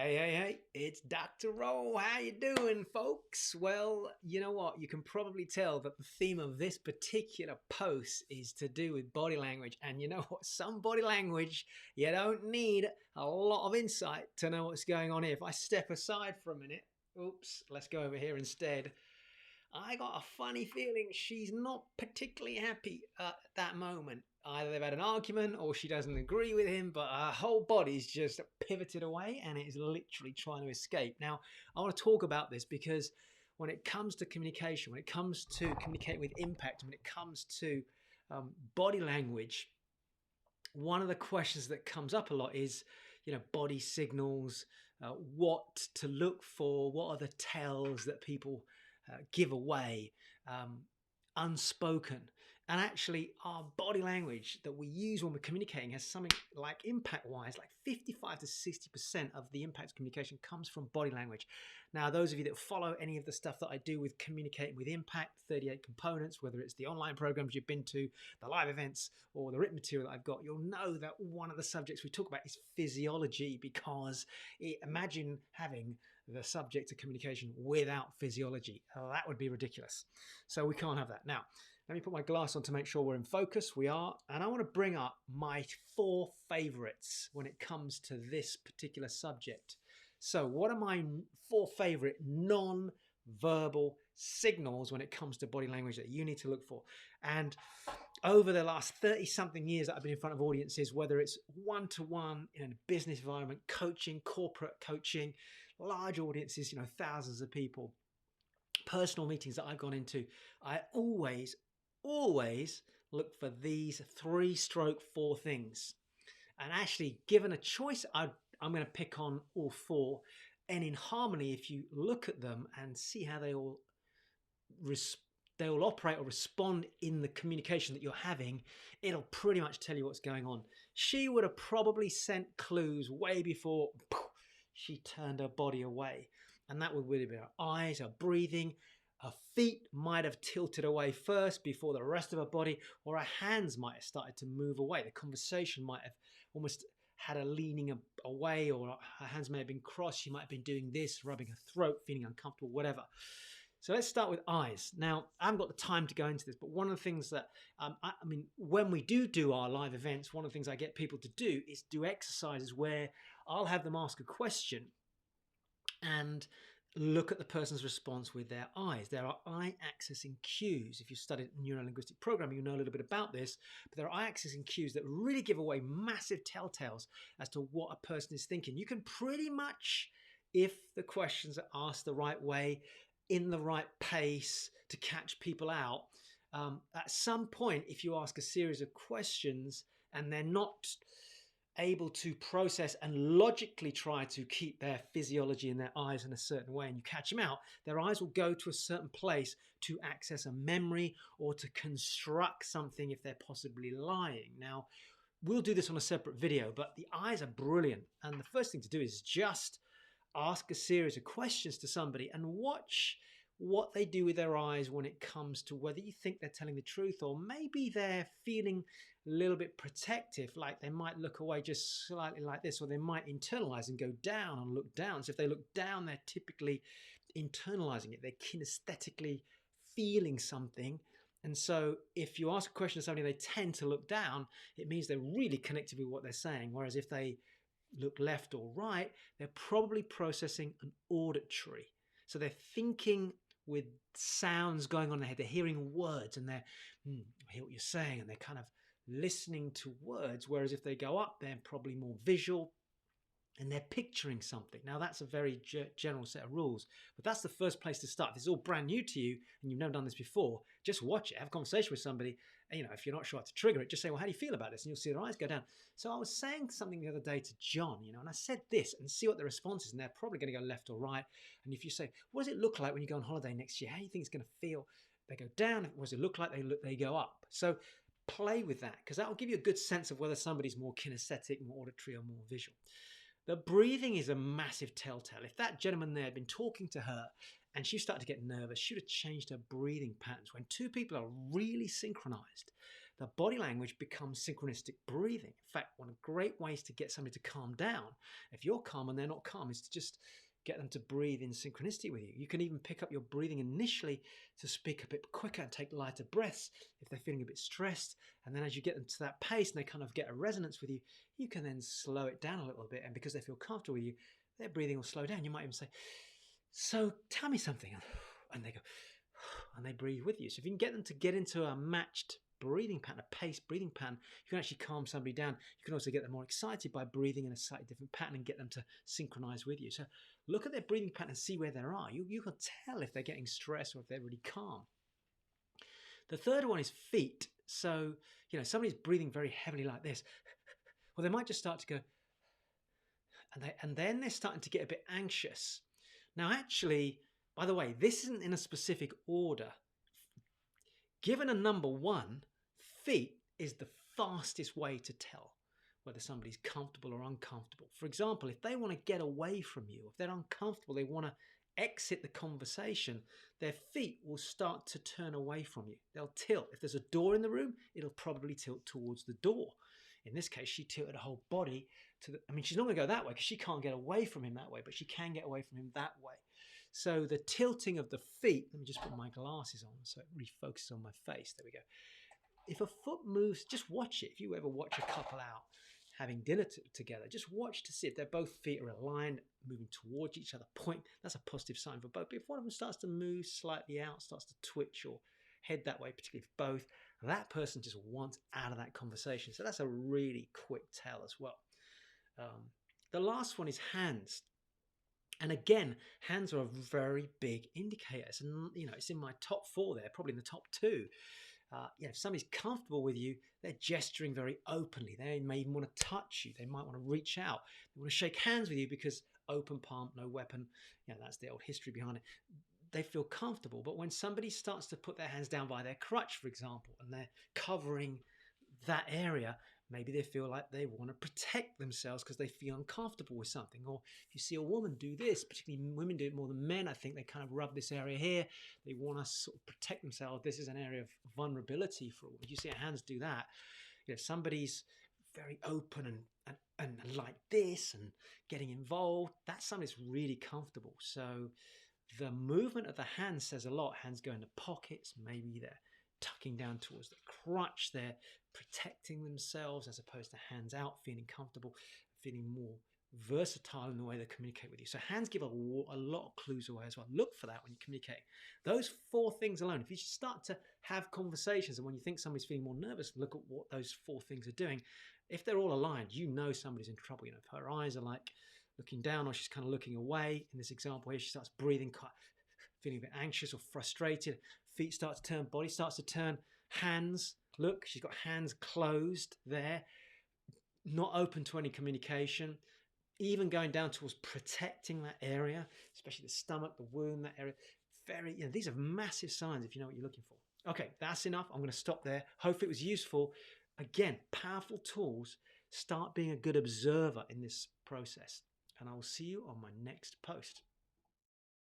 Hey, it's Dr. Rowe. How you doing, folks? Well, you know what? You can probably tell that the theme of this particular post is to do with body language. And you know what? Some body language, you don't need a lot of insight to know what's going on here. If I step aside for a minute, oops, let's go over here instead. I got a funny feeling she's not particularly happy at that moment. Either they've had an argument or she doesn't agree with him, but her whole body's just pivoted away and it is literally trying to escape. Now, I want to talk about this because when it comes to communication, when it comes to communicating with impact, when it comes to body language, one of the questions that comes up a lot is, body signals, what to look for, what are the tells that people give away, unspoken. And actually our body language that we use when we're communicating has something like impact-wise, like 55 to 60% of the impact of communication comes from body language. Now, those of you that follow any of the stuff that I do with communicating with impact, 38 components, whether it's the online programs you've been to, the live events, or the written material that I've got, you'll know that one of the subjects we talk about is physiology, because imagine having the subject of communication without physiology. That would be ridiculous. So we can't have that. Now, let me put my glass on to make sure we're in focus. We are. And I want to bring up my 4 favorites when it comes to this particular subject. So what are my 4 favorite non-verbal signals when it comes to body language that you need to look for? And over the last 30-something years that I've been in front of audiences, whether it's one-to-one in a business environment, coaching, corporate coaching, large audiences, thousands of people, personal meetings that I've gone into, I always look for these 3-4 things. And actually, given a choice, I'm going to pick on all 4. And in harmony, if you look at them and see how they all operate or respond in the communication that you're having, it'll pretty much tell you what's going on. She would have probably sent clues way before she turned her body away. And that would really be her eyes, her breathing. Her feet might have tilted away first before the rest of her body, or her hands might have started to move away. The conversation might have almost had a leaning away, or her hands may have been crossed. She might have been doing this, rubbing her throat, feeling uncomfortable, whatever. So let's start with eyes. Now, I haven't got the time to go into this, but one of the things that, when we do our live events, one of the things I get people to do is do exercises where I'll have them ask a question and look at the person's response with their eyes. There are eye accessing cues. If you studied neuro-linguistic programming, you know a little bit about this, but there are eye accessing cues that really give away massive telltales as to what a person is thinking. You can pretty much, if the questions are asked the right way, in the right pace to catch people out, at some point, if you ask a series of questions and they're not able to process and logically try to keep their physiology in their eyes in a certain way, and you catch them out, their eyes will go to a certain place to access a memory or to construct something if they're possibly lying. Now, we'll do this on a separate video, but the eyes are brilliant. And the first thing to do is just ask a series of questions to somebody and watch what they do with their eyes when it comes to whether you think they're telling the truth, or maybe they're feeling a little bit protective, like they might look away just slightly like this, or they might internalize and go down and look down. So if they look down, they're typically internalizing it. They're kinesthetically feeling something. And so if you ask a question to somebody, they tend to look down, it means they're really connected with what they're saying. Whereas if they look left or right, they're probably processing an auditory. So they're thinking with sounds going on in their head. They're hearing words and I hear what you're saying, and they're kind of listening to words. Whereas if they go up, they're probably more visual and they're picturing something. Now, that's a very general set of rules, but that's the first place to start. If this is all brand new to you and you've never done this before, just watch it, have a conversation with somebody. And, if you're not sure how to trigger it, just say, well, how do you feel about this? And you'll see their eyes go down. So I was saying something the other day to John, and I said this, and see what the response is. And they're probably going to go left or right. And if you say, what does it look like when you go on holiday next year? How do you think it's going to feel? They go down. What does it look like? They go up. So play with that, because that will give you a good sense of whether somebody's more kinesthetic, more auditory, or more visual. The breathing is a massive telltale. If that gentleman there had been talking to her and she started to get nervous, she would have changed her breathing patterns. When 2 people are really synchronized, the body language becomes synchronistic breathing. In fact, one of the great ways to get somebody to calm down, if you're calm and they're not calm, is to just get them to breathe in synchronicity with you. You can even pick up your breathing initially to speak a bit quicker and take lighter breaths if they're feeling a bit stressed. And then as you get them to that pace and they kind of get a resonance with you, you can then slow it down a little bit. And because they feel comfortable with you, their breathing will slow down. You might even say, so tell me something. And they go, and they breathe with you. So if you can get them to get into a matched breathing pattern, a paced breathing pattern, you can actually calm somebody down. You can also get them more excited by breathing in a slightly different pattern and get them to synchronize with you. So look at their breathing pattern and see where they are. You can tell if they're getting stressed or if they're really calm. The third one is feet. So, somebody's breathing very heavily like this. Well, they might just start to go, and then they're starting to get a bit anxious. Now, actually, by the way, this isn't in a specific order. Given a number 1, feet is the fastest way to tell whether somebody's comfortable or uncomfortable. For example, if they want to get away from you, if they're uncomfortable, they want to exit the conversation, their feet will start to turn away from you. They'll tilt. If there's a door in the room, it'll probably tilt towards the door. In this case, she tilted her whole body to she's not going to go that way because she can't get away from him that way, but she can get away from him that way. So the tilting of the feet, let me just put my glasses on so it refocuses on my face. There we go. If a foot moves, just watch it. If you ever watch a couple out having dinner together, just watch to see if their both feet are aligned, moving towards each other. Point, that's a positive sign for both. But if one of them starts to move slightly out, starts to twitch or head that way, particularly if both, that person just wants out of that conversation. So that's a really quick tell as well. The last one is hands. And again, hands are a very big indicator. And it's in my top 4 there, probably in the top 2. If somebody's comfortable with you, they're gesturing very openly. They may even want to touch you. They might want to reach out. They want to shake hands with you because open palm, no weapon. That's the old history behind it. They feel comfortable. But when somebody starts to put their hands down by their crutch, for example, and they're covering that area, maybe they feel like they want to protect themselves because they feel uncomfortable with something. Or if you see a woman do this, particularly women do it more than men, I think they kind of rub this area here. They want to sort of protect themselves. This is an area of vulnerability for a woman. You see her hands do that. Somebody's very open and like this and getting involved, that's somebody's really comfortable. So the movement of the hands says a lot. Hands go into pockets, maybe they're tucking down towards the crutch, they're protecting themselves as opposed to hands out, feeling comfortable, feeling more versatile in the way they communicate with you. So hands give a lot of clues away as well. Look for that when you communicate. Those 4 things alone, if you start to have conversations and when you think somebody's feeling more nervous, look at what those 4 things are doing. If they're all aligned, somebody's in trouble. If her eyes are like looking down or she's kind of looking away, in this example here, she starts breathing, feeling a bit anxious or frustrated, feet start to turn, body starts to turn, hands, look, she's got hands closed there, not open to any communication, even going down towards protecting that area, especially the stomach, the womb, that area. These are massive signs if you know what you're looking for. Okay, that's enough. I'm going to stop there. Hope it was useful. Again, powerful tools. Start being a good observer in this process. And I will see you on my next post.